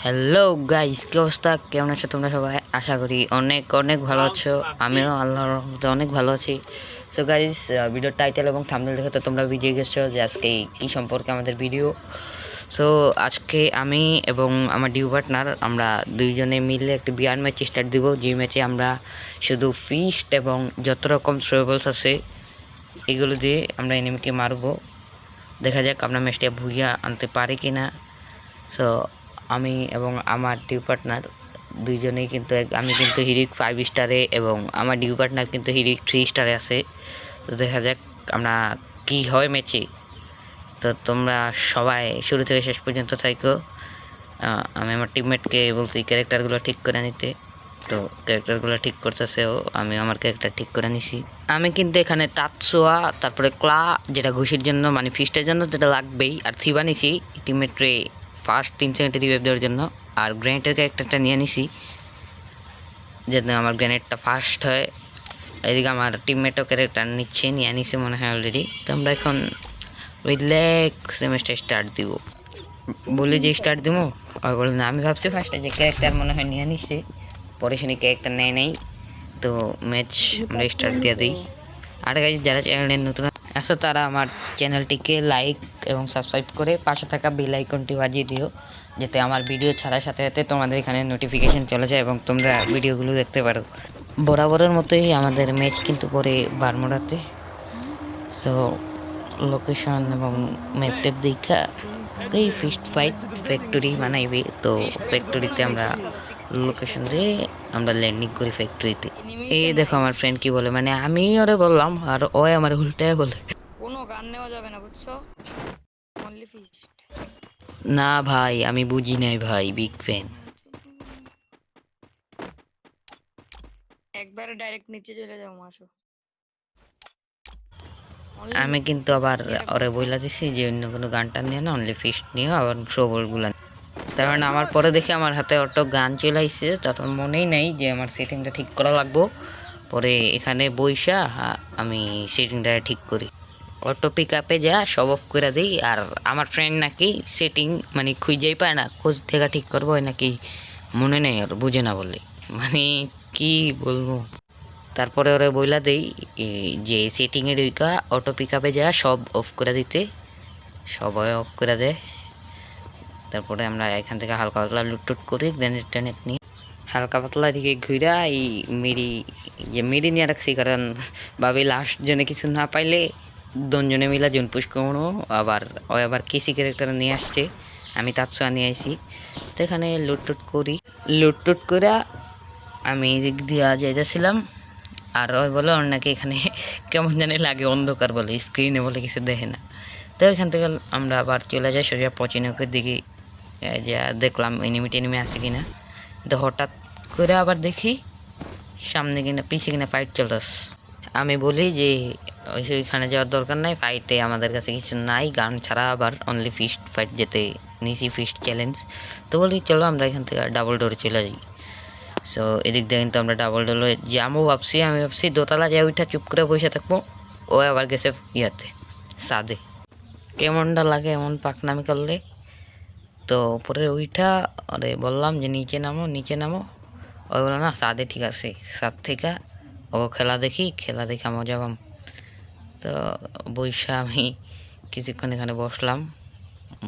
Hello guys, কি অবস্থা? কেমন আছো তোমরা সবাই? আশা করি অনেক অনেক ভালো আছো। আমিও আল্লাহর রহমতে অনেক ভালো আছি। সো গাইস, ভিডিওর টাইটেল এবং থাম্বনেল দেখে তো তোমরা বুঝে গেছো যে আজকে কী সম্পর্কে আমাদের ভিডিও। সো আজকে আমি এবং আমার ডিউ পার্টনার আমরা দুইজনে মিলে একটি বিয়ার ম্যাচ স্টার্ট দিব, যে ম্যাচে আমরা শুধু ফিস্ট এবং যত রকম থ্রোয়েবলস আছে এগুলো দিয়ে আমরা এনিমিকে মারবো। দেখা যাক আমরা ম্যাচটা ভুইয়া আনতে পারি কি না। সো আমি এবং আমার ডিউ পার্টনার দুইজনেই কিন্তু আমি কিন্তু হিরিক 5 স্টারে এবং আমার ডিউ পার্টনার কিন্তু হিরিক 3 স্টারে আছে। তো দেখা যাক আমরা কি হয় ম্যাচে। তো তোমরা সবাই শুরু থেকে শেষ পর্যন্ত থাইকো। আমি আমার টিমমেটকে বলছি ক্যারেক্টারগুলো ঠিক করে নিতে, তো ক্যারেক্টারগুলো ঠিক করতেছেও, আমি আমার ক্যারেক্টার ঠিক করে নিছি। আমি কিন্তু এখানে তাৎসোয়া, তারপরে ক্লা, যেটা ঘুষির জন্য মানে ফিস্টের জন্য যেটা লাগবেই, আর থিবা নিছি টিমমেটরে ফার্স্ট 3 সেকেন্ডে রিভাইভ দেওয়ার জন্য। আর গ্রেনেডের ক্যারেক্টারটা নিয়ে নিছি যাতে আমার গ্রেনেডটা ফার্স্ট হয়। এদিকে আমার টিমমেটও ক্যারেক্টার নিয়ে নিছে মনে হয় অলরেডি। তো আমরা এখন রিল্যাক্স সেমিস্টার স্টার্ট দিব, বলে যে স্টার্ট দিব আর বলে না। আমি ভাবছি ফার্স্টে যে ক্যারেক্টার মনে হয় নিয়ে নিছে, পরে শুনি ক্যারেক্টার নেয় নাই। তো ম্যাচ আমরা স্টার্ট দিয়ে দিই। আর গাইজ, যারা চ্যানেলের নতুন আসো তারা আমার চ্যানেলটিকে লাইক এবং সাবস্ক্রাইব করে পাশে থাকা বেল আইকনটি বাজিয়ে দিও, যাতে আমার ভিডিও ছাড়ার সাথে সাথে তোমাদের এখানে নোটিফিকেশন চলে যায় এবং তোমরা ভিডিওগুলো দেখতে পারো। বরাবরের মতোই আমাদের ম্যাচ কিন্তু পরে বারমুডাতে। সো লোকেশন এবং ম্যাপ টেপ দেখা এই ফিস্ট ফাইট ফ্যাক্টরি বানাইবে। তো ফ্যাক্টরিতে আমরা লোকেশন দিয়ে আমরা ল্যান্ডিং করি ফ্যাক্টরিতে। এই দেখো আমার ফ্রেন্ড কি বলে, মানে আমি ওরে বললাম আর ও আমার উল্টায় বলে কোনো গান নেওয়া যাবে না, বুঝছো? Only feast. না ভাই, আমি বুঝি নাই ভাই, বিগ ফ্যান। একবারে ডাইরেক্ট নিচে চলে যাও, মাসো। আমি কিন্তু আবার ওরে বইলা দিছি যে অন্য কোনো গানটা নিয়ে না, অনলি ফিস্ট নিও, আবার সবরগুলা। তার মানে আমার পরে দেখে আমার হাতে অটো গান চলে আসছে, তারপর মনেই নাই যে আমার সেটিংটা ঠিক করা লাগবো। পরে এখানে বইসা আমি সেটিংটা ঠিক করি, অটো পিক আপে যা সব অফ করে দিই। আর আমার ফ্রেন্ড নাকি সেটিং মানে খুঁজেই পায় না, খোঁজ থেকে ঠিক করবো নাকি মনে নেই, ওর বুঝে না বলে, মানে কি বলবো। তারপরে ওরা বইলা দেই যে সেটিংয়ে ঢুকা অটো পিক আপে যা সব অফ করে দিতে, সবাই অফ করে দেয়। তারপরে আমরা এখান থেকে হালকা পাতলা লুটটুট করি গ্রেনেড টেনেট নিয়ে, হালকা পাতলা দিকে ঘুরা এই মেরি নিয়ে রাখছি, কারণ ভাবি লাস্ট জনে কিছু না পাইলে দুজনে মিলা জুন পুশ করো। আবার ওই আবার কেসি ক্যারেক্টার নিয়ে আসছে, আমি তাৎসা নিয়ে আসি। তো এখানে লুটটুট করে আমি দিক দিয়ে যাইতেছিলাম। আর ওই বলে ওর নাকি এখানে কেমন জানি লাগে অন্ধকার, বলে স্ক্রিনে বলে কিছু দেখে না। তো এখান থেকে আমরা আবার চলে যাই সোজা পচিনকের দিকে, যা দেখলাম এনিমি আছে কিনা। তো হঠাৎ করে আবার দেখি সামনে কিনা পিছিয়ে কিনা ফাইট চলতেছে। আমি বলি যে ওইখানে যাওয়ার দরকার নাই, ফাইটে আমাদের কাছে কিছু নাই, গান ছাড়া আবার অনলি ফিস্ট ফাইট যেতে নিছি, ফিস্ট চ্যালেঞ্জ। তো বলি চলো আমরা এখান থেকে ডাবল ডোরে চলে যাই। সো এদিক দিয়ে কিন্তু আমরা ডাবল ডোরে যাবো ভাবছি, আমি ভাবছি দোতলা যাই ওইটা চুপ করে বসে থাকবো। ও আবার গেছে ইয়াতে সাদে, কেমনটা লাগে এমন পাকনামি করলে। তো পরে ওইটা আরে বললাম যে নিচে নামো। ওই বলো না সাদে ঠিক আছে, সাদ থেকে ও খেলা দেখে মজা পাম। তো বৈশা আমি কিছুক্ষণ এখানে বসলাম,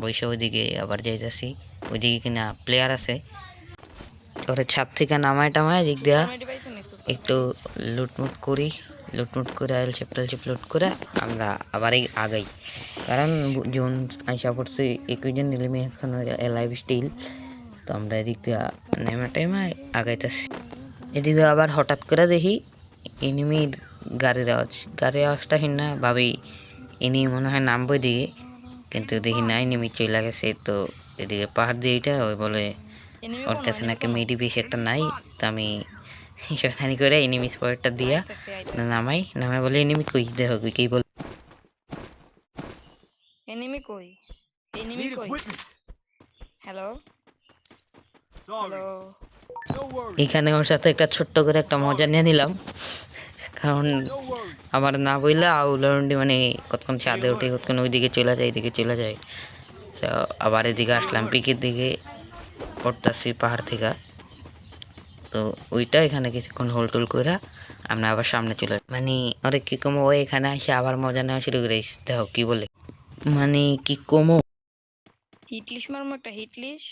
বৈশা ওইদিকে আবার যাইতেছি, ওইদিকে কিনা প্লেয়ার আছে। ওরে ছাদ থেকে নামায় টামায় দিক দেওয়া একটু লুটমুট করে এলচেপ লুট করে আমরা আবার আগাই, কারণ জোন আইসা পড়ছে 21 জন নিলেমি এখন লাইভ স্টিল। তো আমরা এদিক দিয়ে নেমা টাইমায় আগাইতেছি। এদিকে আবার হঠাৎ করে দেখি এনিমির গাড়ির আওয়াজটা হিনা ভাবি ইনি মনে হয় নামবো দিকে, কিন্তু দেখি না এনিমি চলে গেছে। তো এদিকে পাহাড় দিয়ে এটা ওই বলে ওর কাছে নাকি মেডি বেশি একটা নাই। তো আমি শয়তানি করে এনিমি স্পটটা দিয়া নামাই বলে এনিমি কই দেখো কি বল, এনিমি কই হ্যালো এখানে ওর সাথে একটা ছোট্ট করে একটা মজা নিয়ে নিলাম, কারণ আমার না বইলা আউলারন্ডি মানে কতক্ষণ ছাদে উঠে কতক্ষণ ওইদিকে চলে যায়, এদিকে চলে যায়। তো আবার এদিকে আসলাম পিকের দিকে, করতেছি পাহাড় থেকে। তো ওইটা এখানে কিছুক্ষণ হোল টোল করে আমরা আবার সামনে চলে মানে ওরে কি কমো ও এখানে এসে আবার মজা নেওয়া শুরু করে দেখো কি বলে মানে কি কমো হিটলিশ মারমো একটা হিটলিশ।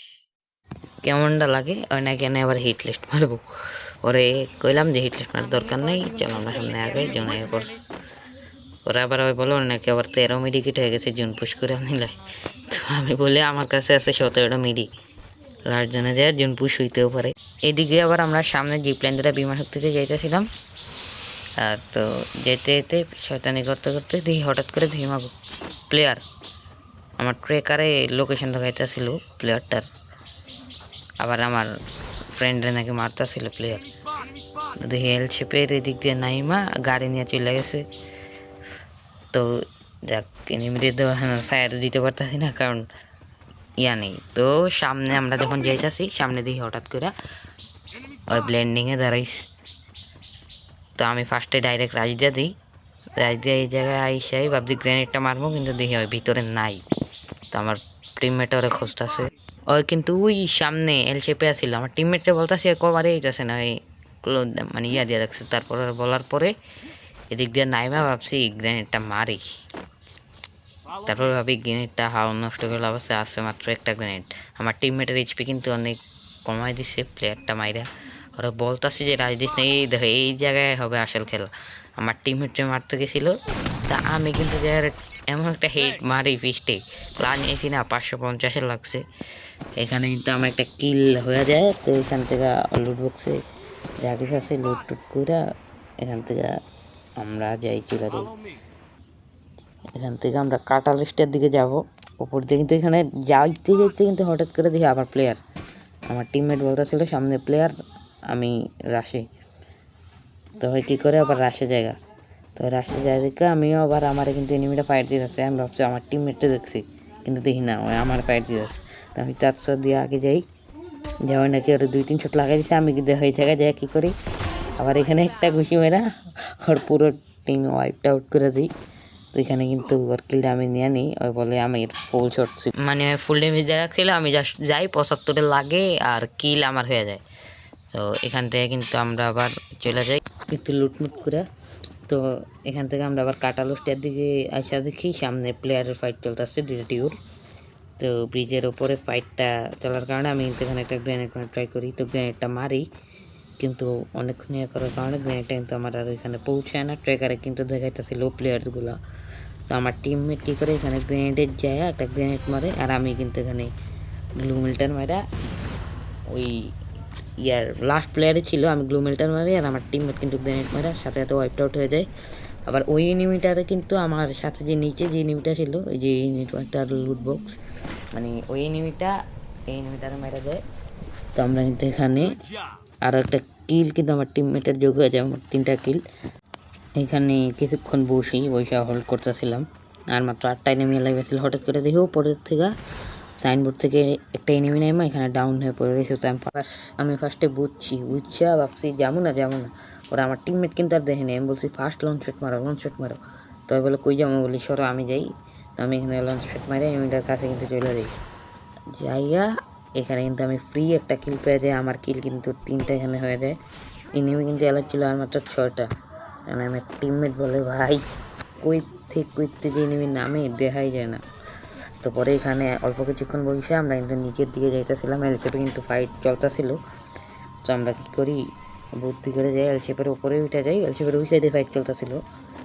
কেমনটা লাগে ওই নাকি এনে আবার হিট লিস্ট মারবো। ওরে কইলাম যে হিট লিস্ট মারার দরকার নেই, চলো আমরা সামনে আগে জোনে করছি। ওরা আবার ওই বলো নাকি আবার 13 মিডিকেট হয়ে গেছে জুন পুশ করে নিলে। তো আমি বলি আমার কাছে আছে 17টা মিডি, লাস্ট জনে যায় জুন পুশ হইতেও পারে। এদিকে আবার আমরা সামনে জিপ্লাইন দ্বারা বিমান শক্তিতে যাইতেছিলাম। তো যেতে যেতে শয়তানি করতে করতে দেখি হঠাৎ করে ধীমা প্লেয়ার আমার ট্রেকারে লোকেশন দেখাইতেছিল প্লেয়ারটার, আবার আমার ফ্রেন্ডে নাকি মারতেছিল প্লেয়ার। দেখি এল শেপের এদিক দিয়ে নাইমা গাড়ি নিয়ে চলে গেছে। তো যাক এনিমিদের তো ফায়ার দিতে পারতেছি না কারণ ইয়া নেই। তো সামনে আমরা যখন যাইতেছি সামনে দেখি হঠাৎ করে ওই ব্লেন্ডিংয়ে দাঁড়াইছে। তো আমি ফার্স্টে ডাইরেক্ট রাজ দিয়ে দিই, রাজ দিয়ে এই জায়গায় আইসাই ভাবছি গ্রেনেডটা মারবো, কিন্তু দেখি ওই ভিতরে নাই। তো আমার টিমমেট ওরা খুঁজতেছে, ওই কিন্তু ওই সামনে এল শেপে আসছিল। আমার টিমমেটকে বলতেছে কবারে এইটাছে না ওই মানে ইয়া দিয়ে রাখছে। তারপর বলার পরে এদিক দিয়ে নাইমা ভাবছি গ্রেনেডটা মারি, তারপর ভাবি গ্রেনেডটা হাওয়া নষ্ট করে অবশ্যই আসছে মাত্র একটা গ্রেনেড। আমার টিমমেটের এইচপি কিন্তু অনেক কমাই দিচ্ছে প্লেয়ারটা মাইরা। ওরা বলতেছে যে রাজদিস নেই, এই দেখো এই জায়গায় হবে আসল খেলা। আমার টিমমেটে মারতে গেছিলো, তা আমি কিন্তু এমন একটা হেড মারি ফিস্টে প্লান নিয়েছি না 550 লাগছে। এখানে কিন্তু আমার একটা কিল হয়ে যায়। তো এখান থেকে লুট বক্সে যা কিছু আছে লুট টুট করে এখান থেকে আমরা যাই চলে যাই। এখান থেকে আমরা কাটালিস্টের দিকে যাব উপর দিয়ে, কিন্তু এখানে যাইতে যাইতে কিন্তু হঠাৎ করে দেখি আবার প্লেয়ার। আমার টিমমেট বলতেছিল সামনে প্লেয়ার, আমি রাশে। তো হয় কী করে আবার রাশে জায়গা, তো রাশে জায়গা দেখে আমিও আবার আমার কিন্তু এনিমিটা ফাইট দিতেছে। আমি ভাবছি আমার টিমমেটটা দেখছি, কিন্তু দেখি না ওই আমার ফাইট দিতেছে। তো আমি 400 দিয়ে আগে যাই, যাওয়ার নাকি ওরা 2-3 শট লাগাই দিচ্ছে। আমি কিন্তু হয়ে জায়গায় যাই কী করি আবার এখানে একটা ঘুষি মেরা ওর পুরো টিম ওয়াইপটা আউট করে দিই। তো এখানে কিন্তু ওর কিলটা আমি নিয়ে নিই। ওই বলে আমি ফুল শট মানে ফুল ড্যামেজ দেওয়া রাখছিল, আমি জাস্ট যাই 75 লাগে আর কিল আমার হয়ে যায়। তো এখান থেকে কিন্তু আমরা আবার চলে যাই একটু লুটমুট করে। তো এখান থেকে আমরা আবার কাটালোস্টের দিকে আসা দেখি সামনে প্লেয়ারের ফাইট চলতেছে ডিউর। তো ব্রিজের ওপরে ফাইটটা চলার কারণে আমি কিন্তু এখানে একটা গ্রেনেড মারা ট্রাই করি। তো গ্রেনেডটা মারি, কিন্তু অনেকক্ষণ ইয়ে করার কারণে গ্রেনেডটা কিন্তু আমার আর ওইখানে পৌঁছায় না। ট্রেকারে কিন্তু দেখাইতেছে লো প্লেয়ার্সগুলো। তো আমার টিমমেট কী করে এখানে গ্রেনেডের যায় একটা গ্রেনেড মারে, আর আমি কিন্তু এখানে গ্লু মিল্টন মারা ওই ইয়ার লাস্ট প্লেয়ারে ছিল, আমি গ্লু মিল্টন মারি আর আমার টিমমেট কিন্তু গ্রেনেড মারা সাথে সাথে ওয়াইপড আউট হয়ে যায়। আবার ওই এনিমিটারে কিন্তু আমার সাথে যে নিচে যে এনিমিটা ছিল ওই যে এনিমিটার লুট বক্স মানে ওই এনিমিটারে মারা যায়। তো আমরা কিন্তু এখানে আর একটা কিল কিন্তু আমার টিমমেটের যোগ হয়ে যায়, আমার 3টা কিল। এখানে কিছুক্ষণ বসে হোল্ড করতেছিলাম, আর মাত্র 8টা এনিমি লাইভ আসছিল। হঠাৎ করে দেখি উপরের থেকে সাইনবোর্ড থেকে একটা এনিমি নাইমা এখানে ডাউন হয়ে পড়ে রয়েছে। তো আমি ফার্স্টে বুঝছা ভাবছি যাবো না। ওরা আমার টিমমেট কিন্তু আর দেখেনি। আমি বলছি ফার্স্ট লঞ্চ শট মারো। তো বলে কই যাবো, বলি সরো আমি যাই। তো আমি এখানে লঞ্চ শট মারি এনিমিটার কাছে কিন্তু চলে যাইয়া এখানে কিন্তু আমি ফ্রি একটা কিল পেয়ে যাই। আমার কিল কিন্তু 3টা এখানে হয়ে যায়। এনিমি কিন্তু অ্যালার্ট ছিল আর মাত্র 6টা। কারণ আমার টিমমেট বলে ভাই কইতে যে এনিমি নামে দেখাই যায় না। তো পরে এখানে অল্প কিছুক্ষণ বসে আমরা কিন্তু নিচের দিকে যাইতেছিলাম। এলশেপে কিন্তু ফাইট চলতেছিল। তো আমরা কী করি বুদ্ধি করে যাই, এলশেপের উপরে উঠে যাই। এলশেপের ওই সাইডে ফাইট চলতেছিল।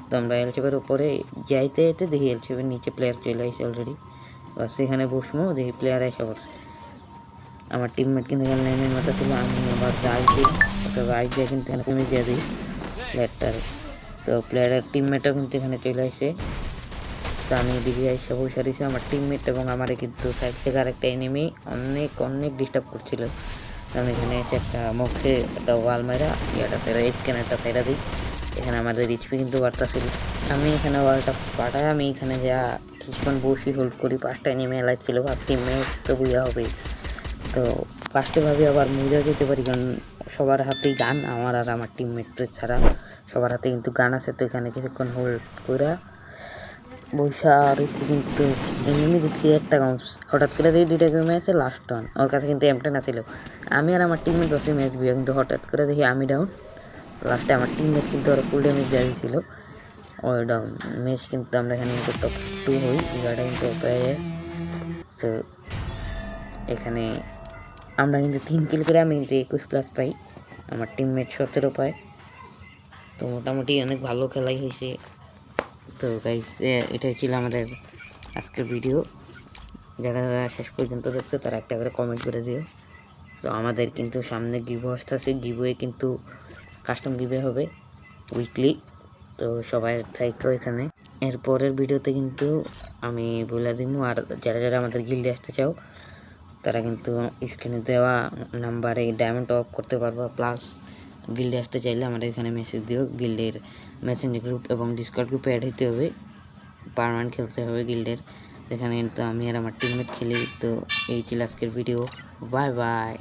তো আমরা এলশেপের উপরে যাইতে দেখি এলশেপের নিচে প্লেয়ার চলে আসছে অলরেডি। বাস সেখানে বসবো, দেখি প্লেয়ার এসে পড়ছে। আমার টিমমেট কিন্তু এখানে লাইনের মাথা ছিল, আমি আবার রাইট দিই, একটা রাইট দিয়ে কিন্তু এখানে দিয়ে দিই প্লেয়ারটারে। তো প্লেয়ারের টিমমেটও কিন্তু এখানে চলে আসছে। তো আমি এদিকে এসে বসে দিয়েছি, আমার টিমমেট এবং আমারে কিন্তু সাইড থেকে আরেকটা এনিমি অনেক ডিস্টার্ব করছিল। আমি এখানে এসে একটা মুখে একটা ওয়াল মারা ইয়াটা সেরা স্ক্যানারটা সেরা দিই। এখানে আমাদের এইচপি কিন্তু বাড়তেছিল। আমি এখানে ওয়ালটা পাঠাই, আমি এখানে যা কিছুক্ষণ বসি হোল্ড করি। 5টা এনিমি লাইভ ছিল, ভাবছি ম্যাচ তো বুঝা হবে। তো ফার্স্টে ভাবি আবার মুজা যেতে পারি, কারণ সবার হাতেই গান, আমার আর আমার টিমমেট ছাড়া সবার হাতে কিন্তু গান আছে। তো এখানে কিছুক্ষণ হোল্ড করে বৈশা আর হচ্ছে কিন্তু এমনি দেখছি একটা গাউস হঠাৎ করে দেখি 2টা গেমে আছে লাস্ট টান ওর কাছে কিন্তু M10 আছিল আমি আর আমার টিমমেট বসে ম্যাচ বিয়ে কিন্তু হঠাৎ করে দেখি আমি ডাউন লাস্টে আমার টিমমেট কিন্তু ওরা ফুল ড্যামেজ দেওয়া দিয়েছিল ওই ডাউন ম্যাচ কিন্তু আমরা এখানে কিন্তু টপ 2 হই জায়গাটা কিন্তু প্রায় তো এখানে আমরা কিন্তু 3 কিল করে আমি কিন্তু 21+ পাই আমার টিমমেট 17 পায় তো মোটামুটি অনেক ভালো খেলাই হয়েছে তো গাইস এটাই ছিল আমাদের আজকের ভিডিও যারা শেষ পর্যন্ত দেখছো তারা একটা করে কমেন্ট করে দিও তো আমাদের কিন্তু সামনে গিভও আসতেছে গিভওয়ে কিন্তু কাস্টম গিভওয়ে হবে উইকলি তো সবাই থাকো এখানে এর পরের ভিডিওতে কিন্তু আমি বলে দিব আর যারা যারা আমাদের গিল্ডে আসতে চাও তারা কিন্তু স্ক্রিনে দেওয়া নাম্বারে ডায়মন্ড টপ করতে পারবা প্লাস গিল্ডে আসতে চাইলে আমাদের এখানে মেসেজ দিও গিল্ডের মেসেঞ্জার গ্রুপ এবং ডিসকার্ড গ্রুপে অ্যাড হতে হবে পার্মানেন্ট খেলতে হবে গিল্ডের সেখানে কিন্তু আমি আর আমার টিমমেট খেলি তো এই ছিল আজকের ভিডিও বাই বাই